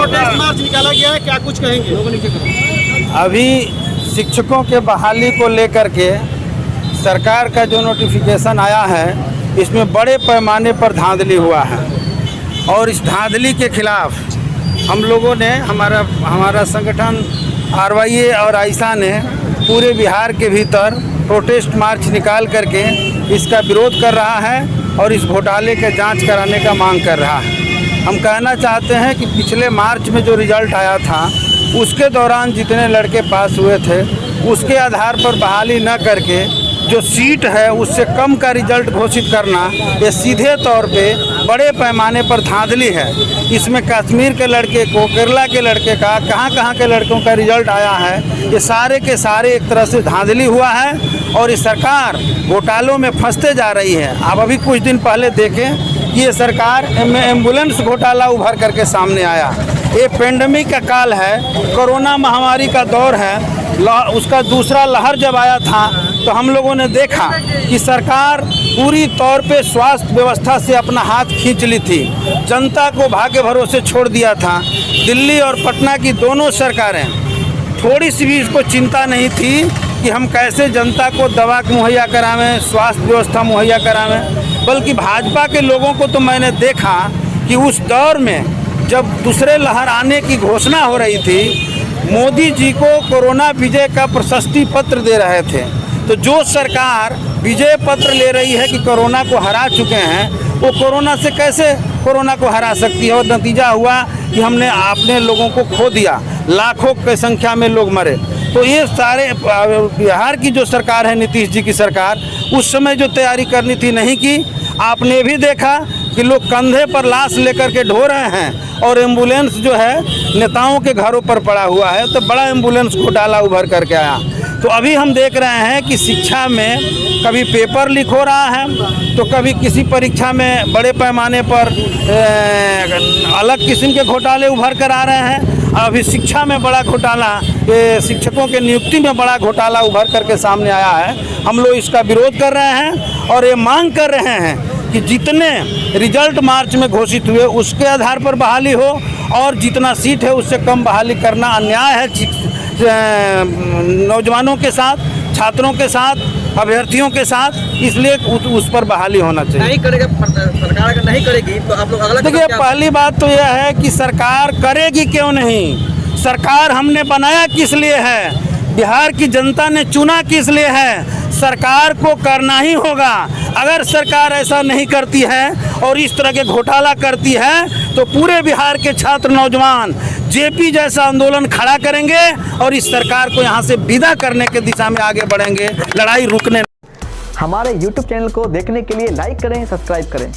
Protest मार्च निकाला गया है, क्या कुछ कहेंगे? अभी शिक्षकों के बहाली को लेकर के सरकार का जो नोटिफिकेशन आया है, इसमें बड़े पैमाने पर धांधली हुआ है और इस धांधली के खिलाफ हम लोगों ने हमारा संगठन RYA और आइसा ने पूरे बिहार के भीतर प्रोटेस्ट मार्च निकाल करके इसका विरोध कर रहा है और इस घोटाले के जांच कराने का मांग कर रहा है। हम कहना चाहते हैं कि पिछले मार्च में जो रिज़ल्ट आया था उसके दौरान जितने लड़के पास हुए थे उसके आधार पर बहाली न करके जो सीट है उससे कम का रिजल्ट घोषित करना, ये सीधे तौर पे बड़े पैमाने पर धांधली है। इसमें कश्मीर के लड़के को, केरला के लड़के का, कहाँ के लड़कों का रिजल्ट आया है, ये सारे के सारे एक तरह से धांधली हुआ है और ये सरकार घोटालों में फंसते जा रही है। आप अभी कुछ दिन पहले देखें कि ये सरकार में एम्बुलेंस घोटाला उभर करके सामने आया। ये पेंडेमिक का काल है, कोरोना महामारी का दौर है, उसका दूसरा लहर जब आया था तो हम लोगों ने देखा कि सरकार पूरी तौर पे स्वास्थ्य व्यवस्था से अपना हाथ खींच ली थी, जनता को भाग्य भरोसे छोड़ दिया था। दिल्ली और पटना की दोनों सरकारें थोड़ी सी भी इसको चिंता नहीं थी कि हम कैसे जनता को दवा मुहैया करावें, स्वास्थ्य व्यवस्था मुहैया करावें, बल्कि भाजपा के लोगों को तो मैंने देखा कि उस दौर में जब दूसरे लहर आने की घोषणा हो रही थी, मोदी जी को कोरोना विजय का प्रशस्ति पत्र दे रहे थे। तो जो सरकार विजय पत्र ले रही है कि कोरोना को हरा चुके हैं, वो कोरोना से कैसे कोरोना को हरा सकती है? और नतीजा हुआ कि हमने अपने लोगों को खो दिया, लाखों की संख्या में लोग मरे। तो ये सारे बिहार की जो सरकार है, नीतीश जी की सरकार, उस समय जो तैयारी करनी थी नहीं की। आपने भी देखा कि लोग कंधे पर लाश लेकर के ढो रहे हैं और एम्बुलेंस जो है नेताओं के घरों पर पड़ा हुआ है। तो बड़ा एम्बुलेंस घोटाला उभर करके आया। तो अभी हम देख रहे हैं कि शिक्षा में कभी पेपर लीक हो रहा है, तो कभी किसी परीक्षा में बड़े पैमाने पर अलग किस्म के घोटाले उभर कर आ रहे हैं। अभी शिक्षा में बड़ा घोटाला, शिक्षकों के नियुक्ति में बड़ा घोटाला उभर करके सामने आया है। हम लोग इसका विरोध कर रहे हैं और ये मांग कर रहे हैं कि जितने रिजल्ट मार्च में घोषित हुए उसके आधार पर बहाली हो और जितना सीट है उससे कम बहाली करना अन्याय है नौजवानों के साथ, छात्रों के साथ, अभ्यर्थियों के साथ। इसलिए उस पर बहाली होना चाहिए। नहीं करेगा सरकार, अगर नहीं करेगी तो आप लोग अगला देखिए, पहली बात तो यह है कि सरकार करेगी क्यों नहीं? सरकार हमने बनाया किस लिए है? बिहार की जनता ने चुना किस लिए है? सरकार को करना ही होगा। अगर सरकार ऐसा नहीं करती है और इस तरह के घोटाला करती है तो पूरे बिहार के छात्र, नौजवान जेपी जैसा आंदोलन खड़ा करेंगे और इस सरकार को यहाँ से विदा करने के दिशा में आगे बढ़ेंगे। लड़ाई रुकने। हमारे YouTube चैनल को देखने के लिए लाइक करें, सब्सक्राइब करें।